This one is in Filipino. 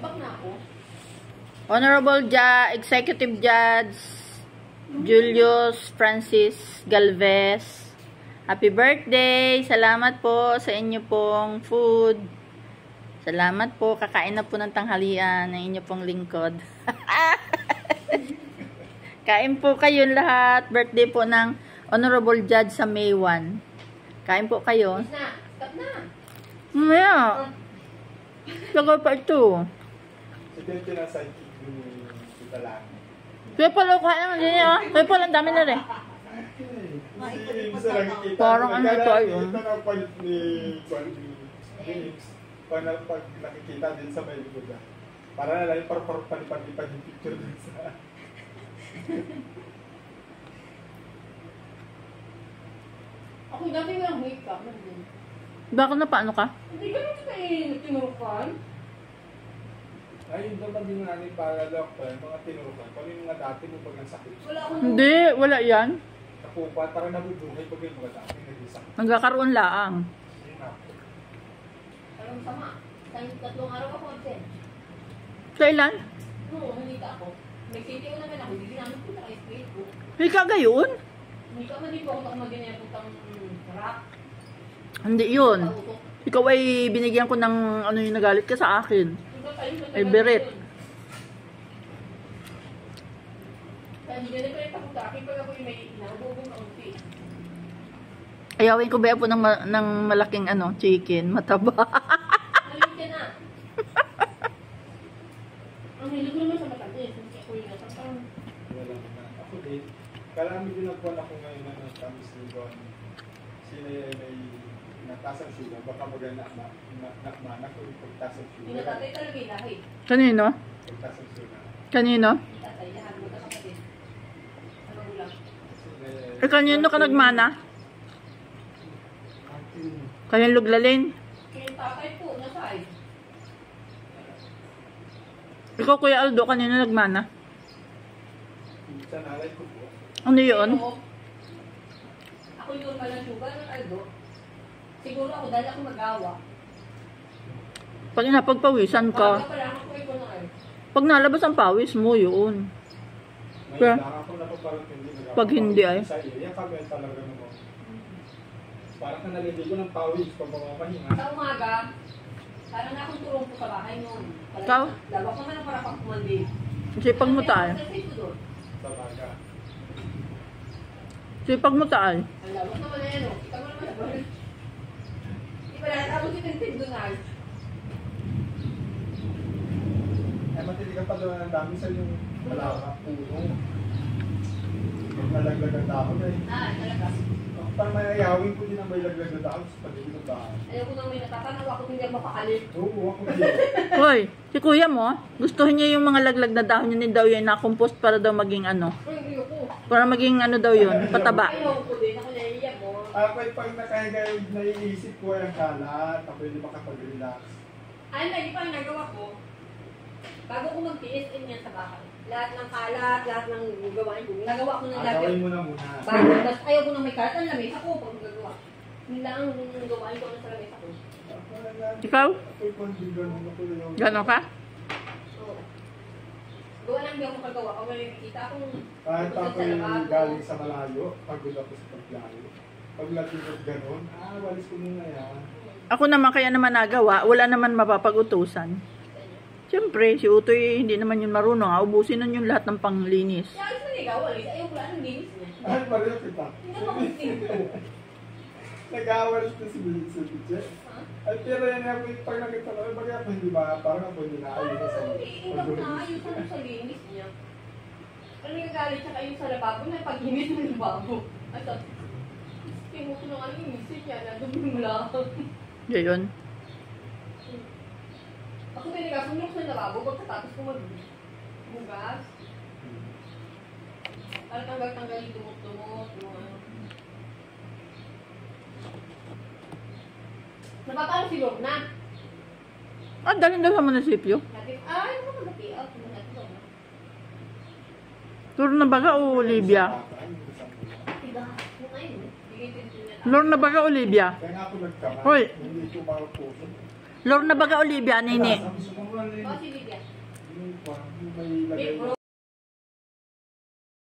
Feedback na ako. Honorable Executive Judge Julius Francis Galvez. Happy birthday! Salamat po sa inyo pong food. Salamat po. Kakain na po ng tanghalian ng inyo pong lingkod. Kain po kayo lahat. Birthday po ng Honorable Judge sa May 1. Kain po kayo. Stop na. Mamaya. Tagal pa ito. Ito yung pinasidekick ni Tita Lang. Kaya pala kain naman din niya. Kaya pala ang dami na rin. Parang ano ito ayun. Ito na palit ni James. Pag nakikita din sa may likod na. Para na lang yung palipad-lipad yung picture din sa... Ako dati nga makeup. Bakit na paano ka? Hindi ka naman kayo tinurukan. Ayun naman din nga ni para doctor, mga tinurukan. Kung yung mga dati mo pag nagsakit. Wala akong... Hindi, wala yan. Napupat, parang nabubuhay pag yung mga dati nag-isakit. Nagkakaroon laang. Yun na. Alam sama. Tatlong araw ako absent. Kailan? Oo, humita ako. Nag-CTO naman ako. Hindi namin punta kay Facebook. Ika gayon? Hindi ka man din po ako mag-ganyan putang rap. Hindi yun. Ikaw ay binigyan ko ng ano yung nagalit ka sa akin. Ay, beret. Kaya hindi ganyan pa rin ako sa akin pag ako yung may inabubong na unti. Ayawin ko ba po ng malaking ano, chicken, mataba. Malimit ka na. Ang hilig naman sa matamis. Hindi ako yung nasakang. Wala na. Ako din. Karami din nagpuan ako ngayon na tamis ni Don. Sino ay may nagtasang sugar. Baka mag-nakmanak ko yung pagtasang Yung sugar. natatay talaga yung lahi. Kanino? Pagtasang sugar. Kanino? Tatay, lahat mo na kapatid. Ano ulang? Eh, kanino ka nagmana? Kanyang luglalin? Kaya yung tatay po, nasay. Ikaw, Kuya Aldo, kanino nagmana? Sa nalay ko po. Ano yun? Ako yung normal ng sugar ng Aldo. Siguro ako dahil ako magawa. Pag napagpawisan ka, Baga pala ako ito na ay. pag nalabas ang pawis mo, yun. Ngayon lang ako napaparang hindi nagagawa. Pag hindi ay? Sa iyo, yan kami talaga naman. Parang ka nalindi ko ng pawis pag mamapahinga. Sa umaga, parang akong tulong po sa bahay noon. Ikaw? Labak naman ang para pag kumandi. Sipag mo taal. Sa baga. Sipag mo taal. Ang labak naman na yan o. Kita mo naman na. Di ba lahat ako si Tintin doon ay. Eh, matili ka pa doon ng dami sa yung malaka, puno. Pag nalaglag ang dahon eh. Talaga. Parang mayayawin ko din ang may laglag na dahon sa paligid ng bahay. Ayaw ko nang may natatanaw ako hindi ako mapakalit. Oo, ako din. Hoy, si kuya mo, gustuhin niya yung mga laglag na dahon niya daw yun na-compost para daw maging ano. Ay, ayoko. Para maging ano daw yun, pataba. Ayaw ko din. Ako naiiyak mo. Ako'y pag nakahiga yung naiisip ko ay ang kalat, ako hindi makapag-relax. Ay, lagi pa ang nagawa ko. Bago ko mag-PSN yan sa bahay. Lahat ng kalat, lahat ng gawain ko. Nagawa ko ng lahat. Gawin mo na muna. Bago, mas ayaw ko nang may kalat. Ang lamesa ko pag magagawa. Hindi lang ang gawain ko na sa lamesa ko. Ikaw? Ako'y pandigan mo ko yung... Gano'n ka? Oo. Gawa lang hindi ako magagawa. Pag may nakikita akong Kahit pupunta ako'y sa lababo. galing sa malayo, pagod ako sa paglayo. Pag latinod ganun, walis ko muna yan. Ako naman, kaya naman nagawa, wala naman mapapag-utusan. Siyempre, si Utoy hindi naman yun marunong. Ubusin nun yung lahat ng panglinis. Kaya alis na ligaw, alis. Ayaw ko lang ang linis niya. Ay, pareho kita. Hindi ako magtinto. Nag-awalis na si Biche. Ay, pero yan ako, pag nakita ko, bagay ako hindi ba, parang ako hindi naayos na sa Hindi ko naayusan mo sa linis niya. Ano yung galit siya kayo sa lababo na pag-inis ng lababo? At tingin ko nang alinisin niya na dumi mo lang. Gayon. Ako tinigasunog sa lababo pagkatapos ko magbugas. Para tanggal-tanggal yung dumot-dumot. Napapalo si Lorna. Ah, dalhin daw sa munisipyo. Ay, ano ka mag-piat? Lorna Baga o Olivia? Tiga. Yung ayun. Lorna Baga o Olivia? Kaya nga ako nagkama, Hoy. hindi ko makapuso. Lorna baga Olivia, nini. Sabi sa mga Bakit si Lydia? yung may lagay